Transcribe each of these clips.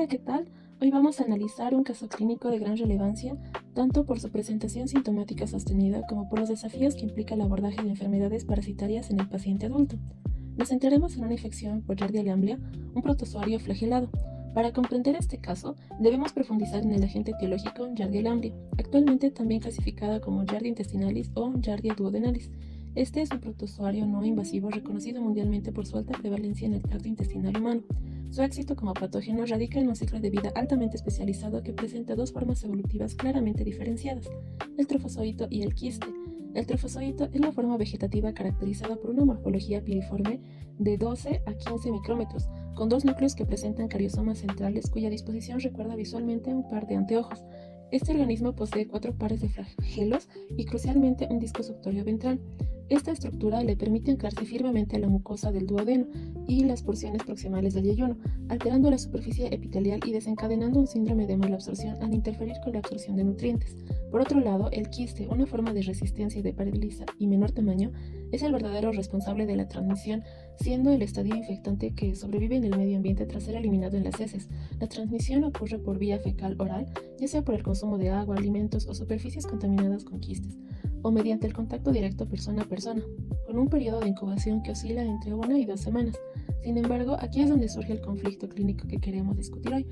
Hola, ¿qué tal? Hoy vamos a analizar un caso clínico de gran relevancia, tanto por su presentación sintomática sostenida como por los desafíos que implica el abordaje de enfermedades parasitarias en el paciente adulto. Nos centraremos en una infección por Giardia lamblia, un protozoario flagelado. Para comprender este caso, debemos profundizar en el agente etiológico Giardia lamblia, actualmente también clasificada como Giardia intestinalis o Giardia duodenalis. Este es un protozoario no invasivo reconocido mundialmente por su alta prevalencia en el tracto intestinal humano. Su éxito como patógeno radica en un ciclo de vida altamente especializado que presenta dos formas evolutivas claramente diferenciadas, el trofozoito y el quiste. El trofozoito es la forma vegetativa caracterizada por una morfología piriforme de 12 a 15 micrómetros, con dos núcleos que presentan cariosomas centrales cuya disposición recuerda visualmente a un par de anteojos. Este organismo posee 4 pares de flagelos y crucialmente un disco suctorio ventral. Esta estructura le permite anclarse firmemente a la mucosa del duodeno y las porciones proximales del yeyuno, alterando la superficie epitelial y desencadenando un síndrome de malabsorción al interferir con la absorción de nutrientes. Por otro lado, el quiste, una forma de resistencia de pared lisa y menor tamaño, es el verdadero responsable de la transmisión, siendo el estadio infectante que sobrevive en el medio ambiente tras ser eliminado en las heces. La transmisión ocurre por vía fecal-oral, ya sea por el consumo de agua, alimentos o superficies contaminadas con quistes, o mediante el contacto directo persona a persona, con un periodo de incubación que oscila entre 1 y 2 semanas. Sin embargo, aquí es donde surge el conflicto clínico que queremos discutir hoy.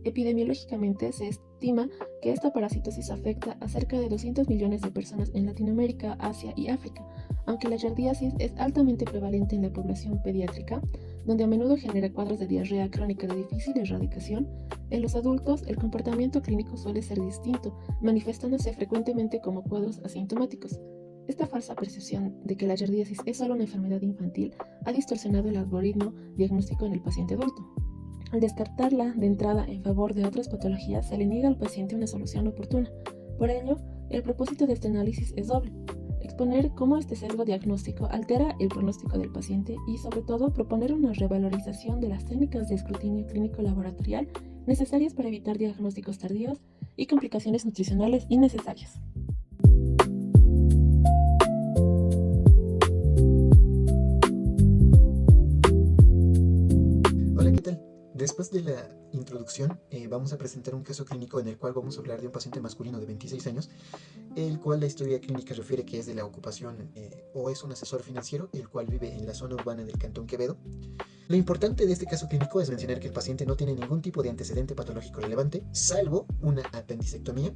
Epidemiológicamente se estima que esta parasitosis afecta a cerca de 200 millones de personas en Latinoamérica, Asia y África, aunque la yardiasis es altamente prevalente en la población pediátrica, donde a menudo genera cuadros de diarrea crónica de difícil erradicación. En los adultos, el comportamiento clínico suele ser distinto, manifestándose frecuentemente como cuadros asintomáticos. Esta falsa percepción de que la yardiasis es solo una enfermedad infantil ha distorsionado el algoritmo diagnóstico en el paciente adulto. Al descartarla de entrada en favor de otras patologías, se le niega al paciente una solución oportuna. Por ello, el propósito de este análisis es doble: exponer cómo este sesgo diagnóstico altera el pronóstico del paciente y, sobre todo, proponer una revalorización de las técnicas de escrutinio clínico laboratorial necesarias para evitar diagnósticos tardíos y complicaciones nutricionales innecesarias. Hola, ¿qué tal? Después de la introducción, vamos a presentar un caso clínico en el cual vamos a hablar de un paciente masculino de 26 años, el cual la historia clínica refiere que es de la ocupación o es un asesor financiero, el cual vive en la zona urbana del Cantón Quevedo. Lo importante de este caso clínico es mencionar que el paciente no tiene ningún tipo de antecedente patológico relevante, salvo una apendicectomía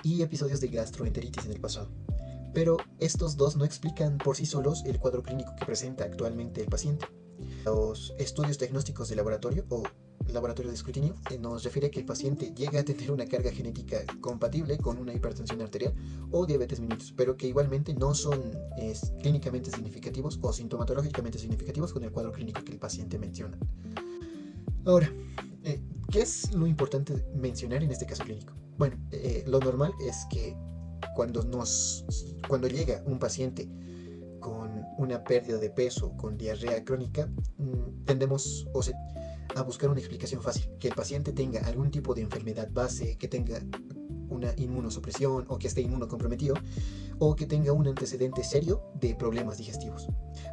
y episodios de gastroenteritis en el pasado. Pero estos dos no explican por sí solos el cuadro clínico que presenta actualmente el paciente. Los estudios diagnósticos de laboratorio o laboratorio de escrutinio nos refiere que el paciente llega a tener una carga genética compatible con una hipertensión arterial o diabetes mellitus, pero que igualmente no son clínicamente significativos o sintomatológicamente significativos con el cuadro clínico que el paciente menciona. Ahora, ¿qué es lo importante mencionar en este caso clínico? Bueno, lo normal es que cuando llega un paciente con una pérdida de peso, con diarrea crónica, tendemos a buscar una explicación fácil: que el paciente tenga algún tipo de enfermedad base, que tenga una inmunosupresión o que esté inmunocomprometido o que tenga un antecedente serio de problemas digestivos.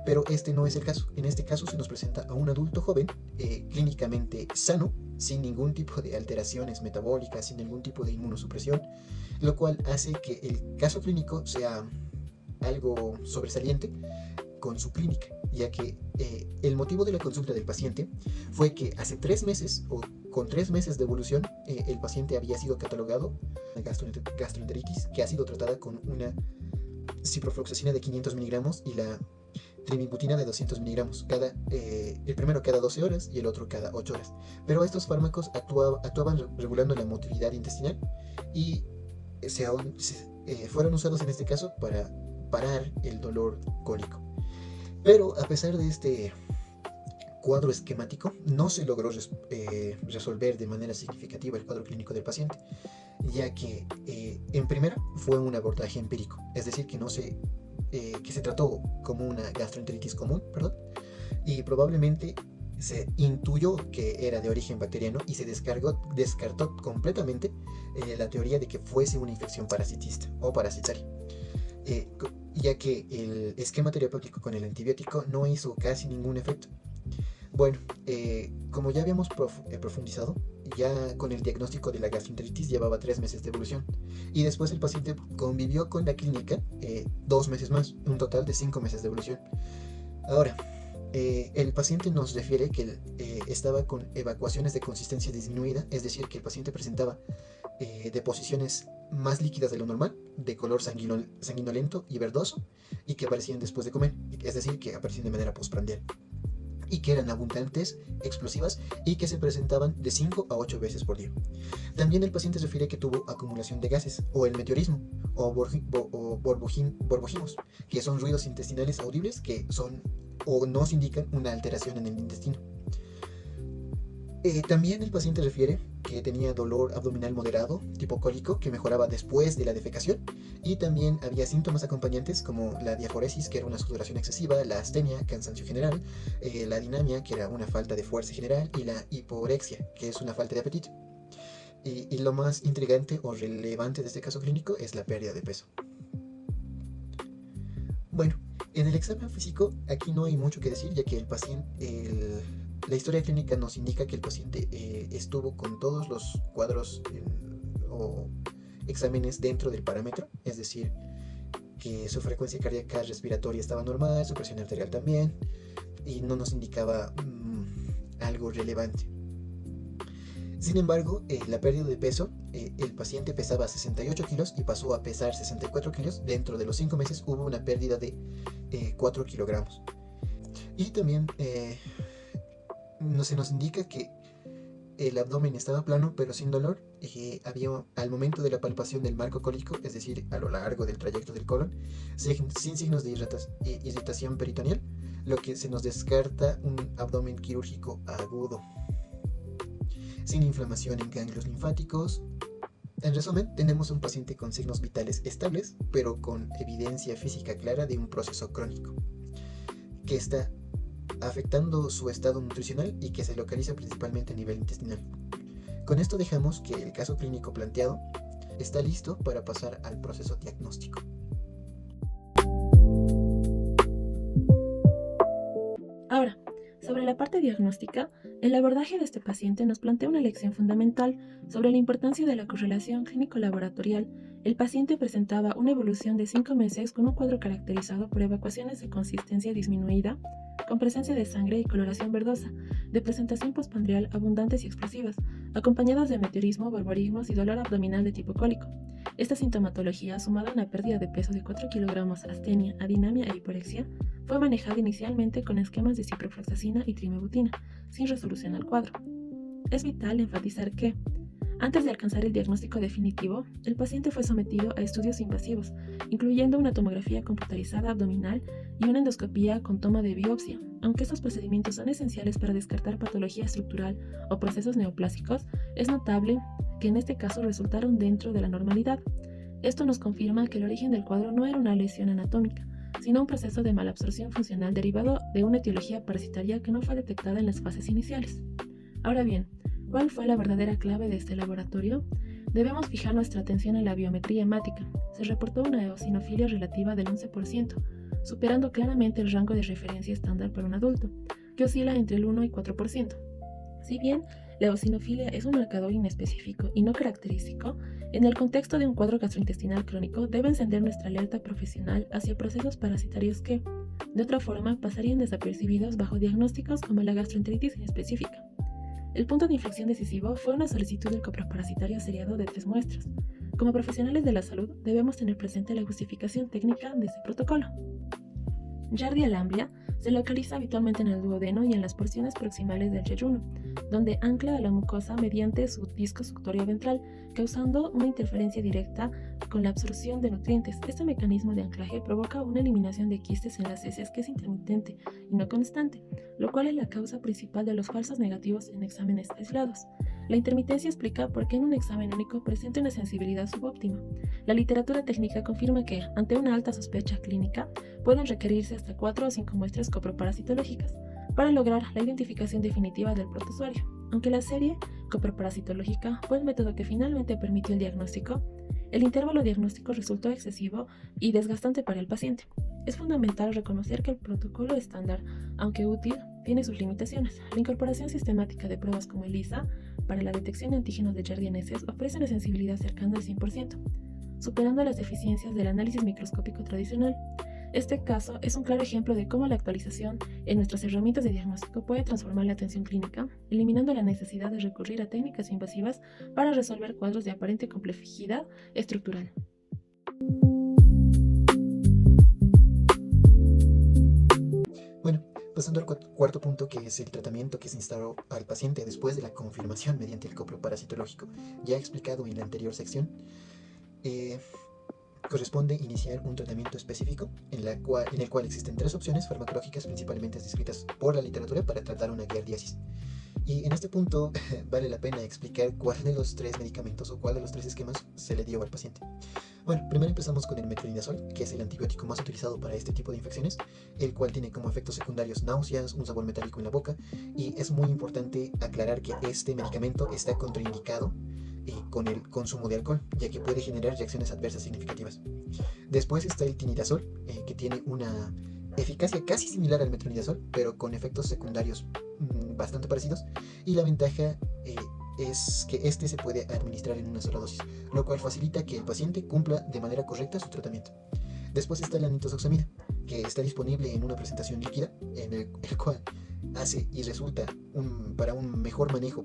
Pero este no es el caso. En este caso se nos presenta a un adulto joven, clínicamente sano, sin ningún tipo de alteraciones metabólicas, sin ningún tipo de inmunosupresión, lo cual hace que el caso clínico sea algo sobresaliente con su clínica, ya que el motivo de la consulta del paciente fue que hace 3 meses o con 3 meses de evolución el paciente había sido catalogado de gastroenteritis, que ha sido tratada con una ciprofloxacina de 500 miligramos y la trimibutina de 200 miligramos, el primero cada 12 horas y el otro cada 8 horas. Pero estos fármacos actuaban regulando la motilidad intestinal y fueron usados en este caso para parar el dolor cólico. Pero a pesar de este cuadro esquemático, no se logró resolver de manera significativa el cuadro clínico del paciente, ya que en primera fue un abordaje empírico, es decir, que se trató como una gastroenteritis común, y probablemente se intuyó que era de origen bacteriano y se descartó completamente la teoría de que fuese una infección parasitista o parasitaria, ya que el esquema terapéutico con el antibiótico no hizo casi ningún efecto. Bueno, como ya habíamos profundizado, ya con el diagnóstico de la gastroenteritis llevaba 3 meses de evolución. Y después el paciente convivió con la clínica 2 meses más, un total de 5 meses de evolución. Ahora, el paciente nos refiere que estaba con evacuaciones de consistencia disminuida, es decir, que el paciente presentaba deposiciones más líquidas de lo normal, de color sanguinolento y verdoso, y que aparecían después de comer, es decir, que aparecían de manera postprandial, y que eran abundantes, explosivas, y que se presentaban de 5 a 8 veces por día. También el paciente refiere que tuvo acumulación de gases, o el meteorismo, o borboginos, que son ruidos intestinales audibles que son o nos indican una alteración en el intestino. También el paciente refiere que tenía dolor abdominal moderado, tipo cólico, que mejoraba después de la defecación, y también había síntomas acompañantes como la diaforesis, que era una sudoración excesiva, la astenia, cansancio general, la dinamia, que era una falta de fuerza general, y la hiporexia, que es una falta de apetito. Y lo más intrigante o relevante de este caso clínico es la pérdida de peso. Bueno, en el examen físico aquí no hay mucho que decir, ya que la historia clínica nos indica que el paciente estuvo con todos los cuadros o exámenes dentro del parámetro, es decir, que su frecuencia cardíaca respiratoria estaba normal, su presión arterial también, y no nos indicaba algo relevante. Sin embargo, la pérdida de peso, el paciente pesaba 68 kilos y pasó a pesar 64 kilos. Dentro de los 5 meses hubo una pérdida de 4 kilogramos. Y también se nos indica que el abdomen estaba plano pero sin dolor. Había al momento de la palpación del marco cólico, es decir, a lo largo del trayecto del colon, sin signos de irritación peritoneal, lo que se nos descarta un abdomen quirúrgico agudo, sin inflamación en ganglios linfáticos. En resumen, tenemos un paciente con signos vitales estables, pero con evidencia física clara de un proceso crónico, que está afectando su estado nutricional y que se localiza principalmente a nivel intestinal. Con esto dejamos que el caso clínico planteado está listo para pasar al proceso diagnóstico. Ahora, sobre la parte diagnóstica, el abordaje de este paciente nos plantea una lección fundamental sobre la importancia de la correlación clínico-laboratorial. El paciente presentaba una evolución de 5 meses con un cuadro caracterizado por evacuaciones de consistencia disminuida, con presencia de sangre y coloración verdosa, de presentación postprandial abundantes y explosivas, acompañadas de meteorismo, borborismos y dolor abdominal de tipo cólico. Esta sintomatología, sumada a una pérdida de peso de 4 kilogramos, astenia, adinamia e hiporexia, fue manejada inicialmente con esquemas de ciprofloxacina y trimebutina, sin resolución al cuadro. Es vital enfatizar que, antes de alcanzar el diagnóstico definitivo, el paciente fue sometido a estudios invasivos, incluyendo una tomografía computarizada abdominal y una endoscopía con toma de biopsia. Aunque estos procedimientos son esenciales para descartar patología estructural o procesos neoplásicos, es notable que en este caso resultaron dentro de la normalidad. Esto nos confirma que el origen del cuadro no era una lesión anatómica, sino un proceso de malabsorción funcional derivado de una etiología parasitaria que no fue detectada en las fases iniciales. Ahora bien, ¿cuál fue la verdadera clave de este laboratorio? Debemos fijar nuestra atención en la biometría hemática. Se reportó una eosinofilia relativa del 11%, superando claramente el rango de referencia estándar para un adulto, que oscila entre el 1 y 4%. Si bien la eosinofilia es un marcador inespecífico y no característico, en el contexto de un cuadro gastrointestinal crónico debe encender nuestra alerta profesional hacia procesos parasitarios que, de otra forma, pasarían desapercibidos bajo diagnósticos como la gastroenteritis inespecífica. El punto de inflexión decisivo fue una solicitud del coproparasitario seriado de 3 muestras. Como profesionales de la salud, debemos tener presente la justificación técnica de este protocolo. Giardia lamblia se localiza habitualmente en el duodeno y en las porciones proximales del yeyuno, donde ancla a la mucosa mediante su disco suctorio ventral, causando una interferencia directa con la absorción de nutrientes. Este mecanismo de anclaje provoca una eliminación de quistes en las heces que es intermitente y no constante, lo cual es la causa principal de los falsos negativos en exámenes aislados. La intermitencia explica por qué en un examen único presenta una sensibilidad subóptima. La literatura técnica confirma que, ante una alta sospecha clínica, pueden requerirse hasta 4 o 5 muestras coproparasitológicas para lograr la identificación definitiva del protozoario. Aunque la serie coproparasitológica fue el método que finalmente permitió el diagnóstico, el intervalo diagnóstico resultó excesivo y desgastante para el paciente. Es fundamental reconocer que el protocolo estándar, aunque útil, tiene sus limitaciones. La incorporación sistemática de pruebas como ELISA para la detección de antígenos de Yardianeses ofrece una sensibilidad cercana al 100%, superando las deficiencias del análisis microscópico tradicional. Este caso es un claro ejemplo de cómo la actualización en nuestras herramientas de diagnóstico puede transformar la atención clínica, eliminando la necesidad de recurrir a técnicas invasivas para resolver cuadros de aparente complejidad estructural. Bueno, pasando al cuarto punto, que es el tratamiento que se instauró al paciente después de la confirmación mediante el copro parasitológico, ya explicado en la anterior sección. Corresponde iniciar un tratamiento específico en el cual existen 3 opciones farmacológicas principalmente descritas por la literatura para tratar una giardiasis. Y en este punto vale la pena explicar cuál de los 3 medicamentos o cuál de los 3 esquemas se le dio al paciente. Bueno, primero empezamos con el metronidazol, que es el antibiótico más utilizado para este tipo de infecciones, el cual tiene como efectos secundarios náuseas, un sabor metálico en la boca, y es muy importante aclarar que este medicamento está contraindicado con el consumo de alcohol, ya que puede generar reacciones adversas significativas. Después está el tinidazol, que tiene una eficacia casi similar al metronidazol, pero con efectos secundarios bastante parecidos, y la ventaja es que este se puede administrar en una sola dosis, lo cual facilita que el paciente cumpla de manera correcta su tratamiento. Después está la nitazoxamida, que está disponible en una presentación líquida, en el cual hace y resulta para un mejor manejo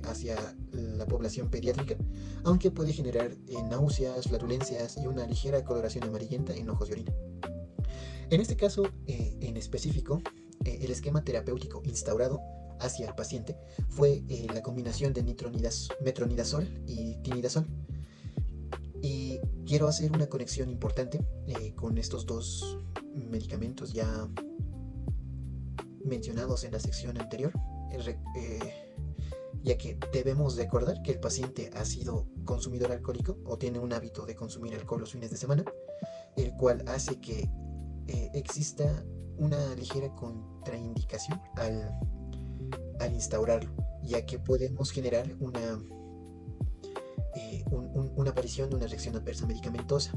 hacia la población pediátrica, aunque puede generar náuseas, flatulencias y una ligera coloración amarillenta en ojos y orina. En este caso en específico, el esquema terapéutico instaurado hacia el paciente fue la combinación de metronidazol y tinidazol. Y quiero hacer una conexión importante con estos 2 medicamentos ya mencionados en la sección anterior, ya que debemos recordar que el paciente ha sido consumidor alcohólico o tiene un hábito de consumir alcohol los fines de semana, el cual hace que exista una ligera contraindicación al instaurarlo, ya que podemos generar una aparición de una reacción adversa medicamentosa.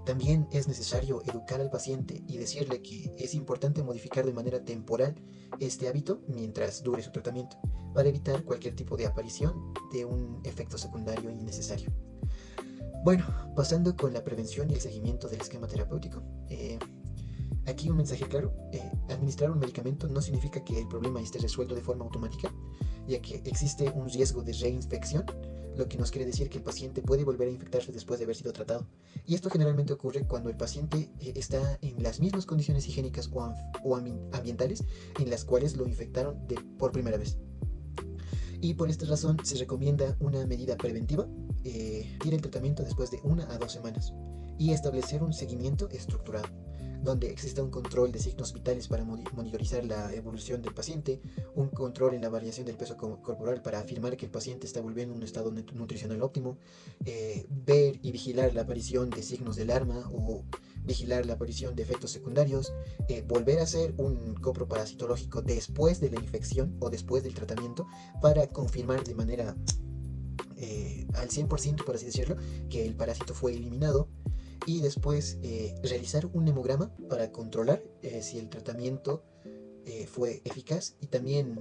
También es necesario educar al paciente y decirle que es importante modificar de manera temporal este hábito mientras dure su tratamiento, para evitar cualquier tipo de aparición de un efecto secundario innecesario. Bueno, pasando con la prevención y el seguimiento del esquema terapéutico. Aquí un mensaje claro: administrar un medicamento no significa que el problema esté resuelto de forma automática, ya que existe un riesgo de reinfección, lo que nos quiere decir que el paciente puede volver a infectarse después de haber sido tratado. Y esto generalmente ocurre cuando el paciente está en las mismas condiciones higiénicas o ambientales en las cuales lo infectaron por primera vez. Y por esta razón se recomienda una medida preventiva, ir el tratamiento después de 1 a 2 semanas y establecer un seguimiento estructurado, donde exista un control de signos vitales para monitorizar la evolución del paciente, un control en la variación del peso corporal para afirmar que el paciente está volviendo a un estado nutricional óptimo, ver y vigilar la aparición de signos de alarma o vigilar la aparición de efectos secundarios, volver a hacer un copro parasitológico después de la infección o después del tratamiento para confirmar de manera al 100%, por así decirlo, que el parásito fue eliminado. Y después realizar un hemograma para controlar si el tratamiento fue eficaz, y también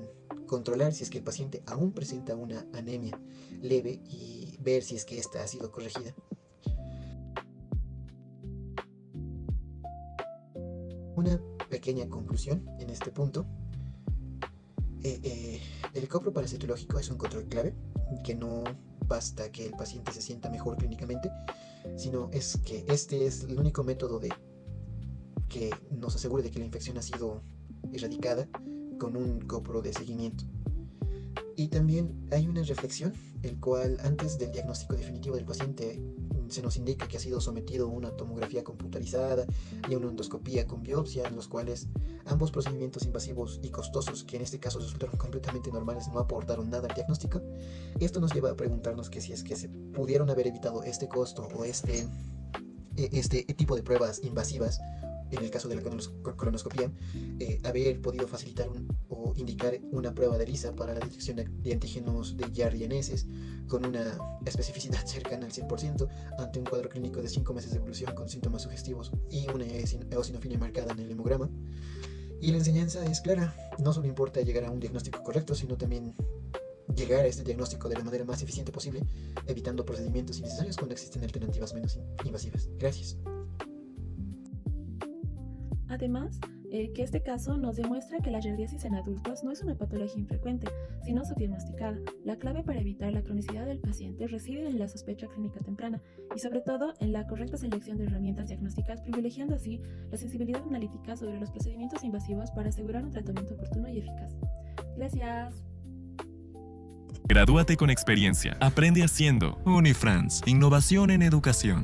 controlar si es que el paciente aún presenta una anemia leve y ver si es que esta ha sido corregida. Una pequeña conclusión en este punto: el copro parasitológico es un control clave, que no basta que el paciente se sienta mejor clínicamente, sino es que este es el único método de que nos asegure de que la infección ha sido erradicada con un copro de seguimiento. Y también hay una reflexión, el cual antes del diagnóstico definitivo del paciente se nos indica que ha sido sometido a una tomografía computarizada y a una endoscopía con biopsia, en los cuales ambos procedimientos invasivos y costosos, que en este caso resultaron completamente normales, no aportaron nada al diagnóstico. Esto nos lleva a preguntarnos que si es que se pudieron haber evitado este costo o este tipo de pruebas invasivas, en el caso de la colonoscopía, haber podido facilitar o indicar una prueba de ELISA para la detección de antígenos de Yardianeses con una especificidad cercana al 100% ante un cuadro clínico de 5 meses de evolución con síntomas sugestivos y una eosinofilia marcada en el hemograma. Y la enseñanza es clara: no solo importa llegar a un diagnóstico correcto, sino también llegar a este diagnóstico de la manera más eficiente posible, evitando procedimientos innecesarios cuando existen alternativas menos invasivas. Gracias. Además, que este caso nos demuestra que la giardiasis en adultos no es una patología infrecuente, sino subdiagnosticada. La clave para evitar la cronicidad del paciente reside en la sospecha clínica temprana y sobre todo en la correcta selección de herramientas diagnósticas, privilegiando así la sensibilidad analítica sobre los procedimientos invasivos para asegurar un tratamiento oportuno y eficaz. Gracias. Gradúate con experiencia. Aprende haciendo. Unifrance, innovación en educación.